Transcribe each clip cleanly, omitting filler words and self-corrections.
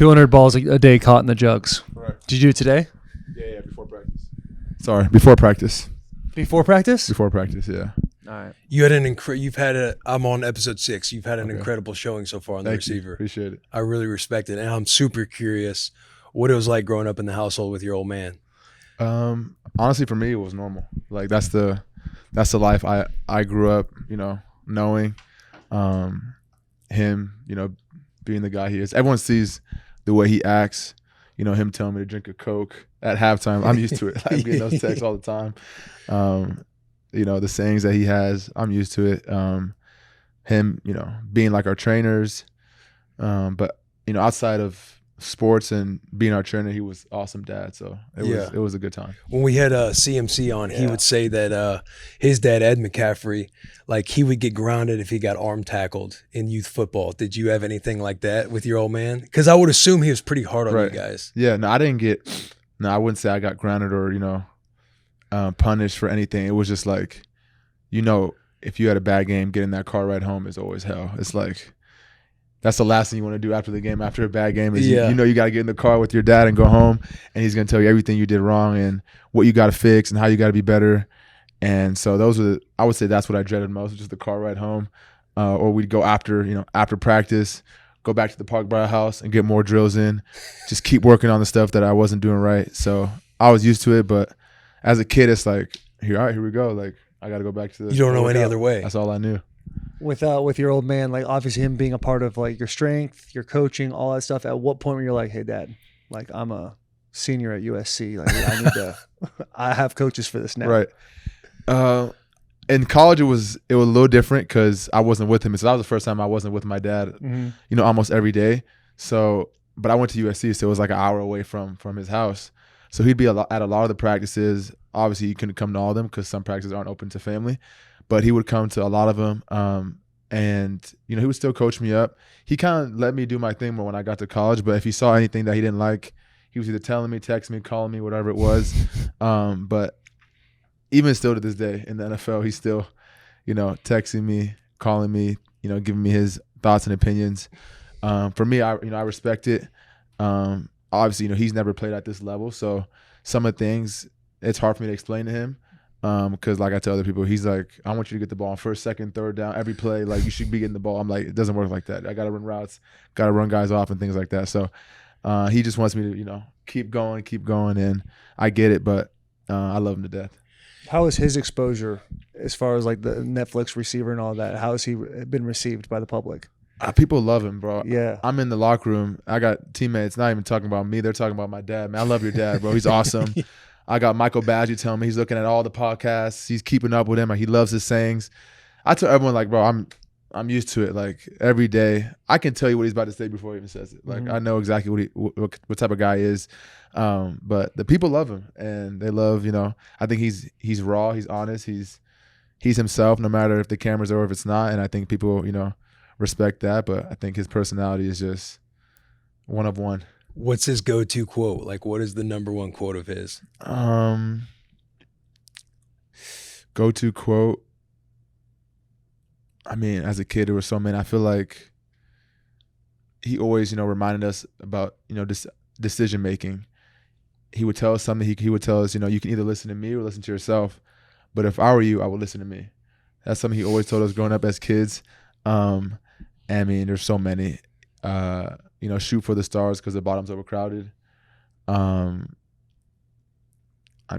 200 balls a day caught in the jugs. Correct. Did you do it today? Yeah, before practice. Sorry, before practice. Before practice? Before practice, yeah. All right. You had I'm on episode 6. You've had an incredible showing so far on the Thank you. receiver. Appreciate it. I really respect it. And I'm super curious what it was like growing up in the household with your old man. Honestly, for me, it was normal. Like that's the life I grew up, knowing him, being the guy he is. Everyone sees the way he acts, him telling me to drink a Coke at halftime. I'm used to it. I'm getting those texts all the time. The sayings that he has, I'm used to it. Him, being like our trainers. But, outside of sports and being our trainer, he was awesome dad. So it was a good time. When we had CMC on, he would say that his dad, Ed McCaffrey, like he would get grounded if he got arm tackled in youth football. Did you have anything like that with your old man? Because I would assume he was pretty hard on you guys. Yeah, no, I wouldn't say I got grounded or, punished for anything. It was just like, if you had a bad game, getting that car ride home is always hell. It's like, that's the last thing you want to do after the game, after a bad game is, you got to get in the car with your dad and go home, and he's going to tell you everything you did wrong and what you got to fix and how you got to be better. And so I would say that's what I dreaded most, just the car ride home. Or we'd go after practice, go back to the park by our house and get more drills in, just keep working on the stuff that I wasn't doing right. So I was used to it, but as a kid, it's like, here we go. Like, I got to go back to the. You don't know any other way. That's all I knew. With your old man, like obviously him being a part of like your strength, your coaching, all that stuff. At what point were you like, hey, Dad, like I'm a senior at USC, like I need to, I have coaches for this now. Right. In college, it was a little different because I wasn't with him. So that was the first time I wasn't with my dad, almost every day. So, but I went to USC, so it was like an hour away from his house. So he'd be at a lot of the practices. Obviously, he couldn't come to all of them because some practices aren't open to family. But he would come to a lot of them, and he would still coach me up. He kind of let me do my thing more when I got to college. But if he saw anything that he didn't like, he was either telling me, texting me, calling me, whatever it was. But even still to this day in the NFL, he's still, texting me, calling me, giving me his thoughts and opinions. For me, I respect it. Obviously, he's never played at this level, so some of the things it's hard for me to explain to him. Because like I tell other people, he's like, I want you to get the ball on first, second, third down, every play. Like you should be getting the ball. I'm like, it doesn't work like that. I got to run routes, got to run guys off and things like that. So he just wants me to, keep going. And I get it, but I love him to death. How is his exposure as far as like the Netflix receiver and all that? How has he been received by the public? People love him, bro. Yeah. I'm in the locker room. I got teammates not even talking about me. They're talking about my dad. Man, I love your dad, bro. He's awesome. I got Michael Badgie telling me he's looking at all the podcasts. He's keeping up with him. He loves his sayings. I tell everyone, like, bro, I'm used to it. Like, every day, I can tell you what he's about to say before he even says it. Like, I know exactly what type of guy he is. But the people love him, and they love, I think he's raw. He's honest. He's himself, no matter if the camera's there or if it's not. And I think people, respect that. But I think his personality is just one of one. What's his go-to quote? Like, what is the number one quote of his? Go-to quote. I mean, as a kid, there were so many. I feel like he always, reminded us about, this decision making. He would tell us something. He would tell us, you can either listen to me or listen to yourself. But if I were you, I would listen to me. That's something he always told us growing up as kids. I mean, there's so many. Shoot for the stars because the bottom's overcrowded. I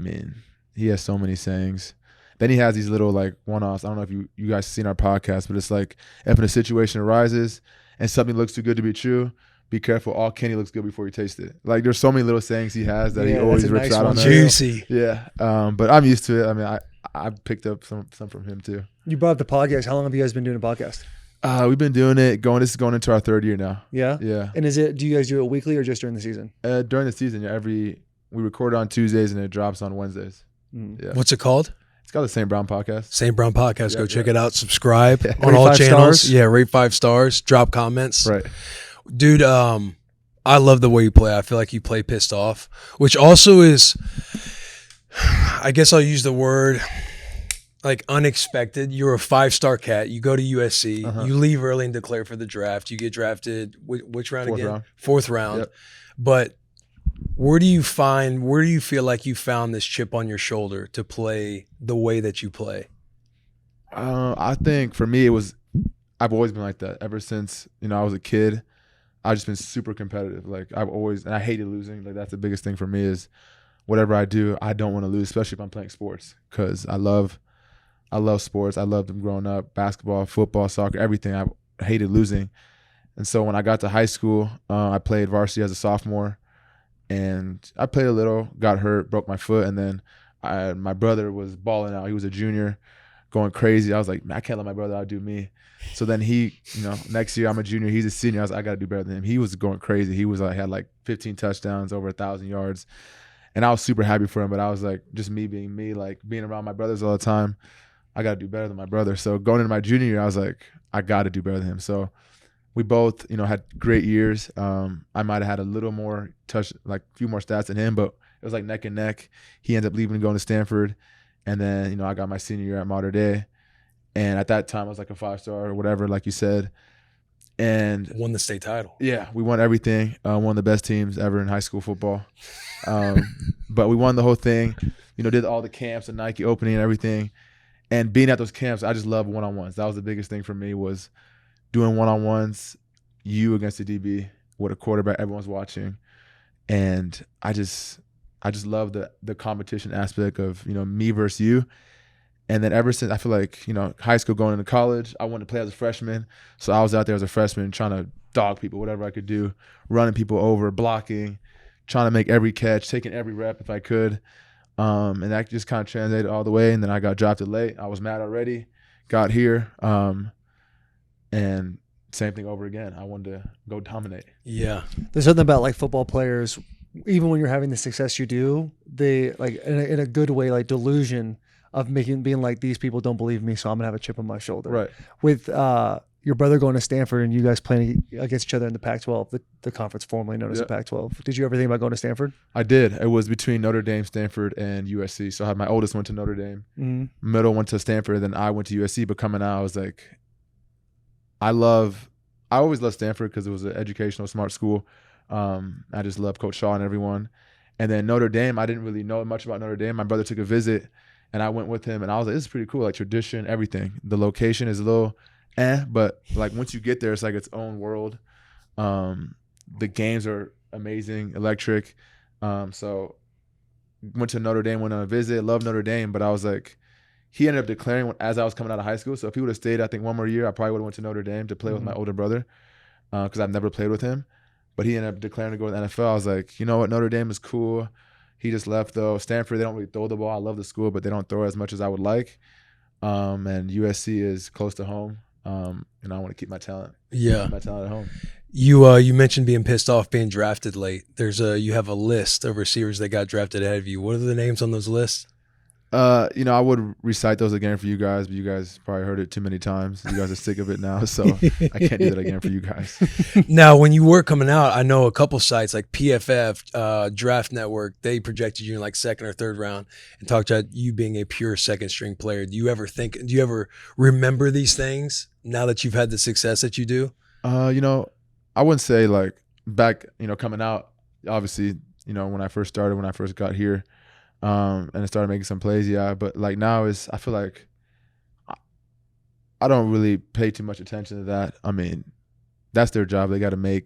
mean, he has so many sayings. Then he has these little like one-offs. I don't know if you guys seen our podcast, but it's like if a situation arises and something looks too good to be true, be careful. All candy looks good before you taste it. Like there's so many little sayings he has that he always rips out on us. Juicy. Yeah. But I'm used to it. I mean, I picked up some from him too. You brought up the podcast. How long have you guys been doing a podcast? We've been doing it. This is going into our third year now. Yeah. Yeah. And do you guys do it weekly or just during the season? During the season, yeah. We record on Tuesdays and it drops on Wednesdays. Yeah. What's it called? It's called the St. Brown Podcast. St. Brown Podcast. Go check it out. Subscribe on Rate all 5 channels. stars. Yeah, rate 5 stars. Drop comments. Right. Dude, I love the way you play. I feel like you play pissed off, which also is, I guess I'll use the word, like unexpected? You're a 5-star cat. You go to USC. Uh-huh. You leave early and declare for the draft. You get drafted. Which round Fourth again? round. 4th round. Yep. But where do you feel like you found this chip on your shoulder to play the way that you play? I think for me, I've always been like that ever since, I was a kid. I've just been super competitive. Like and I hated losing. Like that's the biggest thing for me is whatever I do, I don't want to lose, especially if I'm playing sports, because I love sports. I loved them growing up, basketball, football, soccer, everything. I hated losing. And so when I got to high school, I played varsity as a sophomore, and I played a little, got hurt, broke my foot, and then my brother was balling out. He was a junior, going crazy. I was like, man, I can't let my brother outdo me. So then he, next year I'm a junior, he's a senior. I was like, I got to do better than him. He was going crazy. He was had like 15 touchdowns, over 1,000 yards. And I was super happy for him, but I was like, just me being me, like being around my brothers all the time, I got to do better than my brother. So going into my junior year, I was like, I got to do better than him. So we both, had great years. I might have had a little more like a few more stats than him, but it was like neck and neck. He ended up leaving and going to Stanford. And then, I got my senior year at Mater Dei. And at that time, I was like a 5-star or whatever, like you said. And won the state title. Yeah, we won everything. One of the best teams ever in high school football. But we won the whole thing. Did all the camps, the Nike opening and everything. And being at those camps, I just love one-on-ones. That was the biggest thing for me, was doing one-on-ones, you against the DB with a quarterback, everyone's watching. And I just love the competition aspect of, me versus you. And then ever since, I feel like, high school going into college, I wanted to play as a freshman. So I was out there as a freshman trying to dog people, whatever I could do, running people over, blocking, trying to make every catch, taking every rep if I could. And that just kind of translated all the way. And then I got drafted late. I was mad already, got here. And same thing over again. I wanted to go dominate. Yeah. There's something about like football players, even when you're having the success you do, they like in a good way, like delusion of being like, these people don't believe me, so I'm gonna have a chip on my shoulder. Right. With your brother going to Stanford and you guys playing against each other in the Pac-12, the conference formerly known as the Pac-12. Did you ever think about going to Stanford? I did. It was between Notre Dame, Stanford, and USC. So I had my oldest went to Notre Dame, middle went to Stanford, then I went to USC. But coming out, I was like, I always loved Stanford because it was an educational, smart school. I just love Coach Shaw and everyone. And then Notre Dame, I didn't really know much about Notre Dame. My brother took a visit, and I went with him, and I was like, this is pretty cool, like tradition, everything. The location is a little but like once you get there, it's like its own world. The games are amazing, electric. So went to Notre Dame, went on a visit, loved Notre Dame, but I was like, he ended up declaring as I was coming out of high school. So if he would have stayed, I think one more year, I probably would have went to Notre Dame to play with my older brother, because I've never played with him. But he ended up declaring to go to the NFL. I was like, you know what, Notre Dame is cool. He just left though. Stanford, they don't really throw the ball. I love the school, but they don't throw as much as I would like. And USC is close to home. And I want to keep my talent. Yeah, keep my talent at home. You mentioned being pissed off being drafted late. You have a list of receivers that got drafted ahead of you. What are the names on those lists? I would recite those again for you guys, but you guys probably heard it too many times. You guys are sick of it now, so I can't do that again for you guys. Now, when you were coming out, I know a couple sites like PFF, Draft Network, they projected you in like 2nd or 3rd round and talked about you being a pure 2nd string player. Do you ever remember these things now that you've had the success that you do? I wouldn't say like back, coming out, obviously, when I first got here, and I started making some plays, but like now I feel like I don't really pay too much attention to that. I mean, that's their job. They got to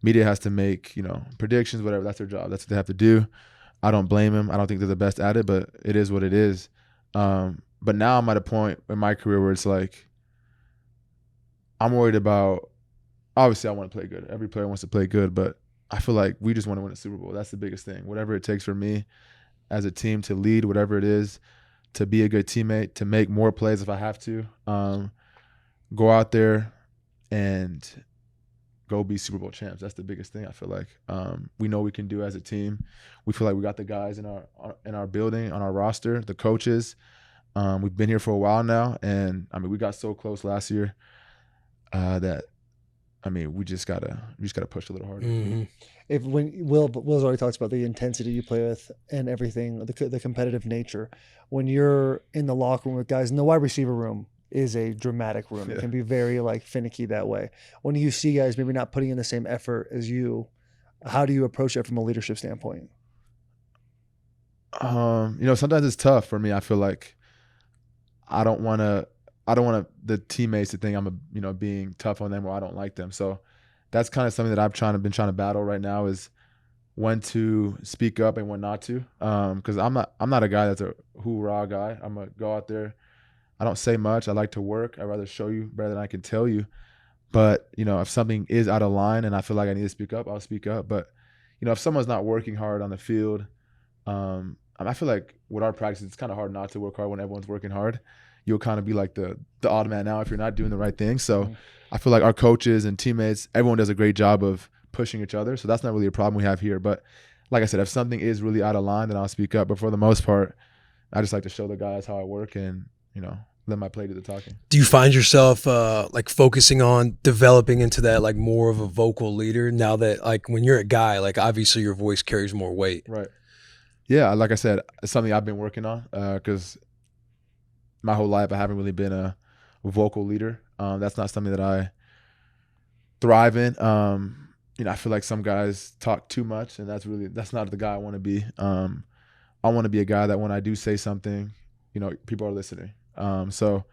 media has to make, predictions, whatever. That's their job. That's what they have to do. I don't blame them. I don't think they're the best at it, but it is what it is. But now I'm at a point in my career where it's like, I'm worried about, obviously I want to play good. Every player wants to play good, but I feel like we just want to win a Super Bowl. That's the biggest thing. Whatever it takes for me as a team to lead, whatever it is, to be a good teammate, to make more plays if I have to, go out there and go be Super Bowl champs. That's the biggest thing I feel like. We know we can do as a team. We feel like we got the guys in our building, on our roster, the coaches. We've been here for a while now, and I mean we got so close last year that I mean, we just gotta push a little harder. Mm-hmm. If when Will's already talks about the intensity you play with and everything, the competitive nature. When you're in the locker room with guys, and the wide receiver room is a dramatic room. It can be very like finicky that way. When you see guys maybe not putting in the same effort as you, how do you approach it from a leadership standpoint? Sometimes it's tough for me. I feel like I don't want the teammates to think I'm being tough on them or I don't like them. So that's kind of something that I've been trying to battle right now, is when to speak up and when not to. Because I'm not a guy that's a hoorah guy. I'm gonna go out there. I don't say much. I like to work. I'd rather show you better than I can tell you. But if something is out of line and I feel like I need to speak up, I'll speak up. But if someone's not working hard on the field, I feel like with our practice, it's kind of hard not to work hard when everyone's working hard. You'll kind of be like the odd man out if you're not doing the right thing. So I feel like our coaches and teammates, everyone does a great job of pushing each other. So that's not really a problem we have here. But like I said, if something is really out of line, then I'll speak up. But for the most part, I just like to show the guys how I work and, let my play do the talking. Do you find yourself like focusing on developing into that like more of a vocal leader now that like when you're a guy, like obviously your voice carries more weight? Right. Yeah, like I said, it's something I've been working on because my whole life I haven't really been a vocal leader. That's not something that I thrive in. I feel like some guys talk too much, and that's not the guy I want to be. I want to be a guy that when I do say something, people are listening. So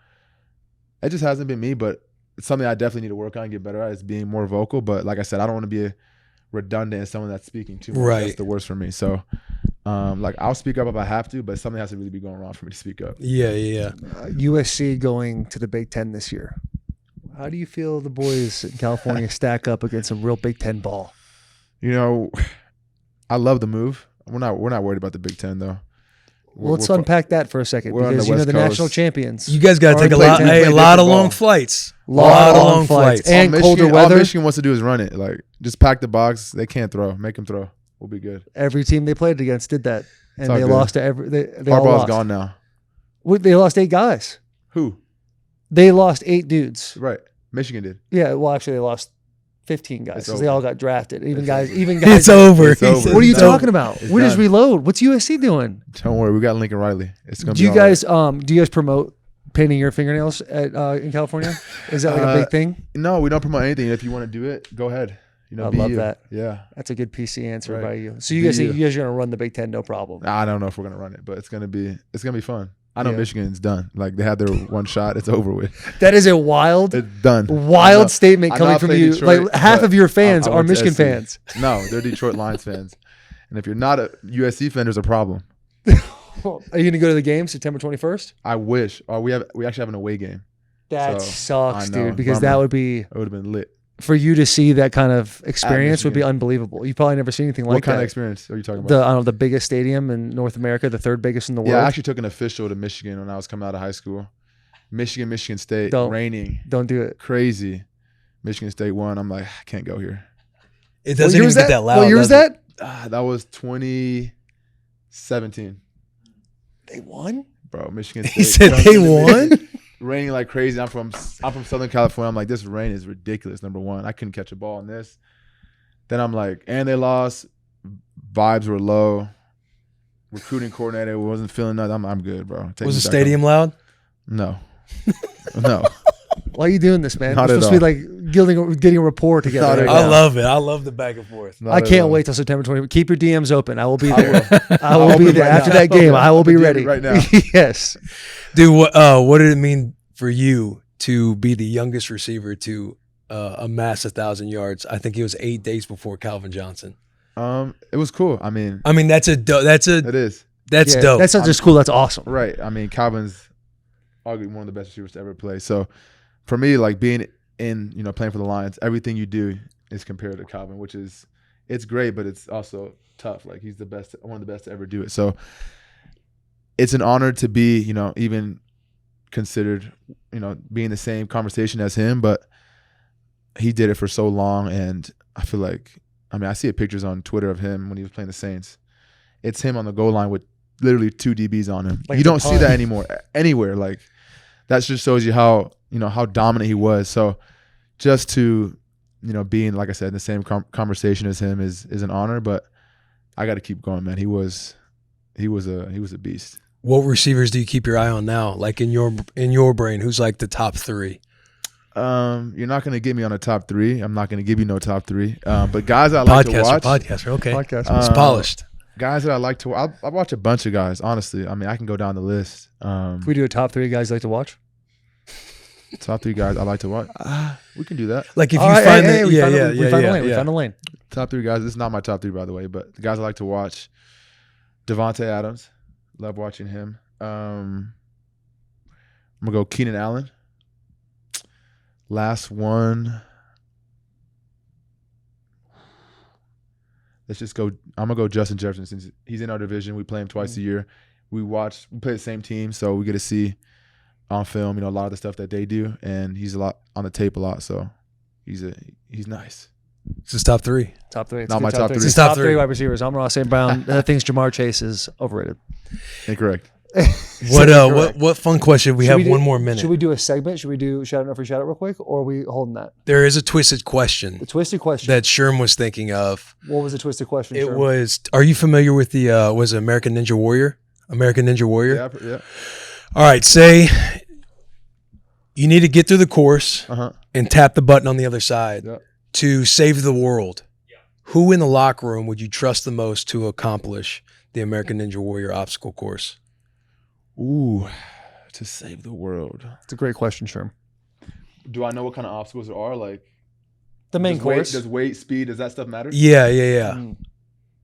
it just hasn't been me, but it's something I definitely need to work on and get better at, is being more vocal. But like I said, I don't want to be a redundant as someone that's speaking too much. Right. That's the worst for me. So I'll speak up if I have to, but something has to really be going wrong for me to speak up. Yeah. USC going to the Big Ten this year. How do you feel the boys in California stack up against some real Big Ten ball? I love the move. We're not worried about the Big Ten though. Well, let's unpack that for a second, because the West national Coast. champions. You guys got to take a lot of long flights. Lot of long flights. And colder weather. All Michigan wants to do is run it. Like, just pack the box. They can't throw. Make them throw. We'll be good. Every team they played against did that, and they good. lost to every. They all Harbaugh's lost. gone now. They lost 8 guys. Who? They lost 8 dudes. Right. Michigan did. Yeah. Well, actually, they lost 15 guys because they all got drafted. Even guys. It's over. It's over. What are you talking about? It's We just done. reload. What's USC doing? Don't worry. We got Lincoln Riley. It's gonna Do be you all guys do you guys promote painting your fingernails in California? Is that like a big thing? No, we don't promote anything. If you want to do it, go ahead. I be love you. that. Yeah. That's a good PC answer Right. by you. So you Be guys think you. you guys are gonna run the Big Ten, no problem. I don't know if we're gonna run it, but it's gonna be fun. I know Yeah. Michigan's done. Like, they had their one shot. It's over with. That is a wild It's done. wild statement I know coming I from played you. Detroit, like half but of your fans I are went to Michigan SC. fans. No, they're Detroit Lions fans. And if you're not a USC fan, there's a problem. Are you gonna go to the game September 21st? I wish. We actually have an away game. That So, sucks, I know, dude. Because bummer. that would be It would have been lit. for you to see that kind of experience would be Michigan. unbelievable. You've probably never seen anything like What kind that. of experience are you talking about? I don't know, the biggest stadium in North America, the 3rd biggest in the world. Yeah, I actually took an official to Michigan when I was coming out of high school. Michigan State, raining, Don't do it. crazy. Michigan State won. I'm like, I can't go here. It doesn't even get that loud. What year was does it? that? That was 2017, They won? bro. Michigan State. He said they won? Raining like crazy. I'm from Southern California. I'm like, this rain is ridiculous. Number one, I couldn't catch a ball in this. Then I'm like, and they lost. Vibes were low. Recruiting coordinator wasn't feeling nothing. I'm good, bro. Take Was me the back stadium loud? home. No, no. Why are you doing this, man? Not We're at supposed to be like getting a rapport Not together. at right all. I now. love it. I love the back and forth. Not I at can't all. wait till September 20th. Keep your DMs open. I will be I there. will. I will I'll be be there right after now. that game. I will be I'm ready doing it right now. Yes. Dude, what did it mean for you to be the youngest receiver to amass 1,000 yards? I think it was 8 days before Calvin Johnson. It was cool. I mean, That's it is. That's Yeah, dope. That's not just cool. That's awesome. Right. I mean, Calvin's arguably one of the best receivers to ever play. So for me, like being in, playing for the Lions, everything you do is compared to Calvin, which is, it's great, but it's also tough. Like, he's the best, one of the best to ever do it. So it's an honor to be, even considered, be in the same conversation as him, but he did it for so long. And I feel like, I see pictures on Twitter of him when he was playing the Saints. It's him on the goal line with literally 2 DBs on him. Like you the don't see punt. that anymore anywhere. Like, that just shows you how, how dominant he was. So just to being, like I said, in the same conversation as him is an honor. But I got to keep going, man. He was a beast. What receivers do you keep your eye on now? Like in your brain, who's like the top 3? You're not going to get me on a top 3. I'm not going to give you no top 3. But guys I like to watch. Podcaster, okay. Podcast. It's polished. Guys that I like to watch. I watch a bunch of guys, honestly. I mean, I can go down the list. Can we do a top 3 guys you like to watch? Top 3 guys I like to watch. We can do that. Like if you find we found a lane. Top 3 guys. This is not my top 3, by the way, but the guys I like to watch. Devontae Adams. Love watching him. I'm going to go Keenan Allen. Last one. Let's just go. I'm going to go Justin Jefferson since he's in our division. We play him twice a year. We play the same team, so we get to see on film, a lot of the stuff that they do, and he's a lot on the tape a lot, so he's nice. It's his top 3. Top 3. It's not my top 3. It's his top 3 wide receivers. Amon Ra St. Brown thinks Jamar Chase is overrated. Incorrect. What fun question? We have 1 more minute. Should we do a segment? Should we do shout out for shout out real quick, or are we holding that? There is a twisted question. The twisted question that Sherm was thinking of. What was the twisted question? It was. Are you familiar with the was it American Ninja Warrior? American Ninja Warrior. Yeah. All right. Say you need to get through the course and tap the button on the other side to save the world. Yeah. Who in the locker room would you trust the most to accomplish the American Ninja Warrior obstacle course? Ooh, to save the world. It's a great question, Sherm. Do I know what kind of obstacles there are? Like the main course. Does weight, speed, does that stuff matter? Yeah.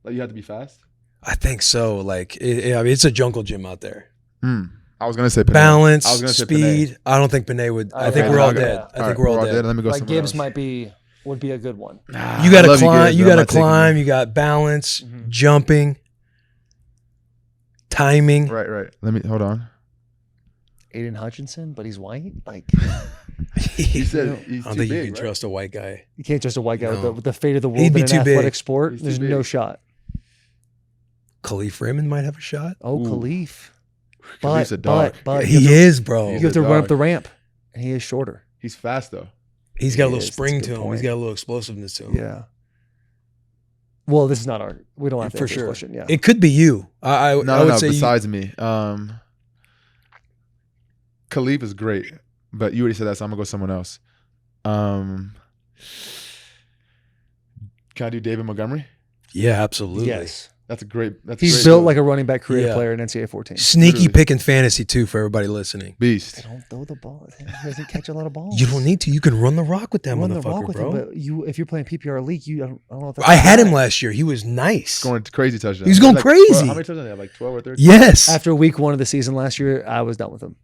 Like you have to be fast? I think so. Like it's a jungle gym out there. I was gonna say Panay. Balance, I was gonna say speed. Panay. I don't think Panay would. I think we're all dead. I think we're all dead. Let me go. Like Gibbs would be a good one. You got to climb. You got to climb. You got balance, jumping, timing. Right. Let me hold on. Aiden Hutchinson, but he's white. Like he said, he's I don't too think big, you can trust a white guy. You can't trust a white guy with the fate of the world. He'd be in too an big. athletic sport. There's big. no shot. Khalif Raymond might have a shot. Oh, Khalif. Khalif's a dog. But he is, bro. You have to run up the ramp, and he is shorter. He's fast though. He's got a little That's a spring good to him. point. He's got a little explosiveness to him. Yeah. Well, this is not our. We don't have to For answer sure. this question. Yeah. It could be you. I would say besides me. Khalif is great, but you already said that, so I'm gonna go someone else. Can I do David Montgomery? Yeah, absolutely. Yes. He's built like a running back creative player in NCAA 14. Sneaky Literally. pick in fantasy too for everybody listening. Beast. They don't throw the ball at him. He doesn't catch a lot of balls. You don't need to. You can run the rock with that run the motherfucker, rock with bro. him, but if you're playing PPR league, I don't know if that's I had him last year. He was nice. Scoring crazy touchdowns. He was going crazy. 12, how many touchdowns did he have? Like 12 or 13? Yes. After week 1 of the season last year, I was done with him.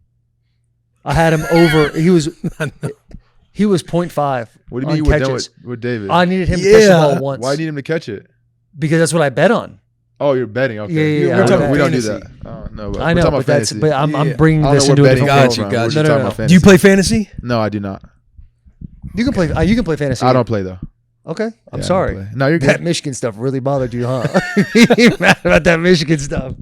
I had him over. He was 0.5. What do you mean you were done with David? I needed him to catch the ball once. Why do you need him to catch it? Because that's what I bet on. Oh, you're betting. Okay. Yeah. We don't do fantasy. that. Oh, no, but I know, we're talking but about fantasy. I'm bringing I don't this know into where a betting different comes world. from. We're Got just you. talking No. about fantasy. Do you play fantasy? No, I do not. You can play. You can play fantasy. I don't play though. Okay, I'm Yeah, I don't sorry. play. No, you're That good. Michigan stuff really bothered you, huh? You're mad about that Michigan stuff.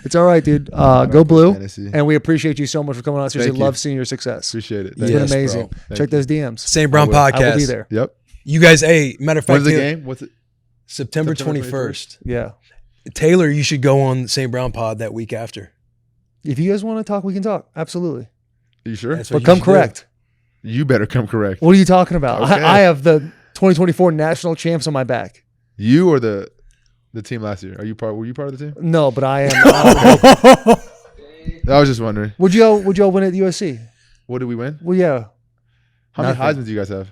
It's all right, dude. Go blue. Fantasy. And we appreciate you so much for coming on. Seriously, Thank you. love seeing your success. Appreciate it. It's Thank been Yes, amazing. bro. Thank Check you. those DMs. St. Brown I will. podcast. I will be there. Yep. You guys, matter of fact, When's the game? What's it? September September 21st. Yeah. Taylor, you should go on St. Brown pod that week after. If you guys want to talk, we can talk. Absolutely. Are you sure? That's what But you come should do. correct. You better come correct. What are you talking about? Okay. I have the 2024 national champs on my back. You or the team last year? Were you part of the team? No, but I am. I was just wondering. Would you all win at USC? What did we win? Well, yeah. How many Nothing. Heisman's do you guys have?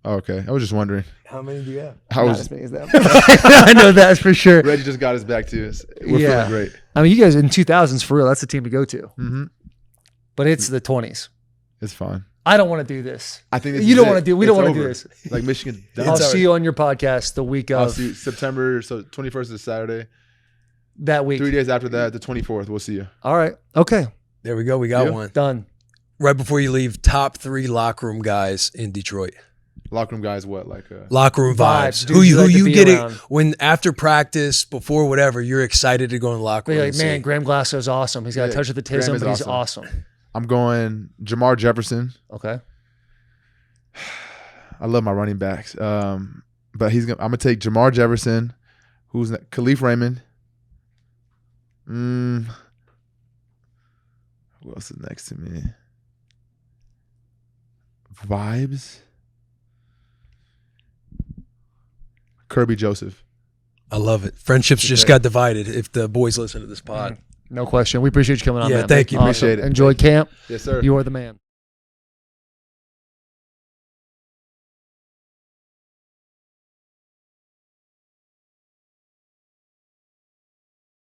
Oh, okay. I was just wondering. How many do you have? Not as many as them. I know that's for sure. Reggie just got us back too. We're Yeah. feeling great. I mean, you guys in 2000s for real. That's the team to go to. Mm-hmm. But it's the 20s. It's fine. I don't want to do this. I think this You is don't it. want to do. We It's don't want to do over. this. Like Michigan. I'll see you on your podcast the week I'll of see you September. So 21st is Saturday. that week. 3 days after that, the 24th. We'll see you. All right. Okay. There we go. We got Yeah. one. Done. Right before you leave, top 3 locker room guys in Detroit. Locker room guys, what Locker room vibes. Vibes, Who dudes you like to you be get around. it when after practice, before whatever, you're excited to go in the locker They're room. like, and man, see. Graham Glasgow's awesome. He's got a Yeah, touch of the Graham tism, is but he's awesome. awesome. I'm going Jamar Jefferson. Okay. I love my running backs. But I'm gonna take Jamar Jefferson, who's Khalif Raymond. Who else is next to me? Vibes. Kirby Joseph. I love it. Friendships just got divided if the boys listen to this pod. No question. We appreciate you coming on, Yeah, man. thank you. Awesome. Appreciate it. Enjoy camp. Yes, sir. You are the man.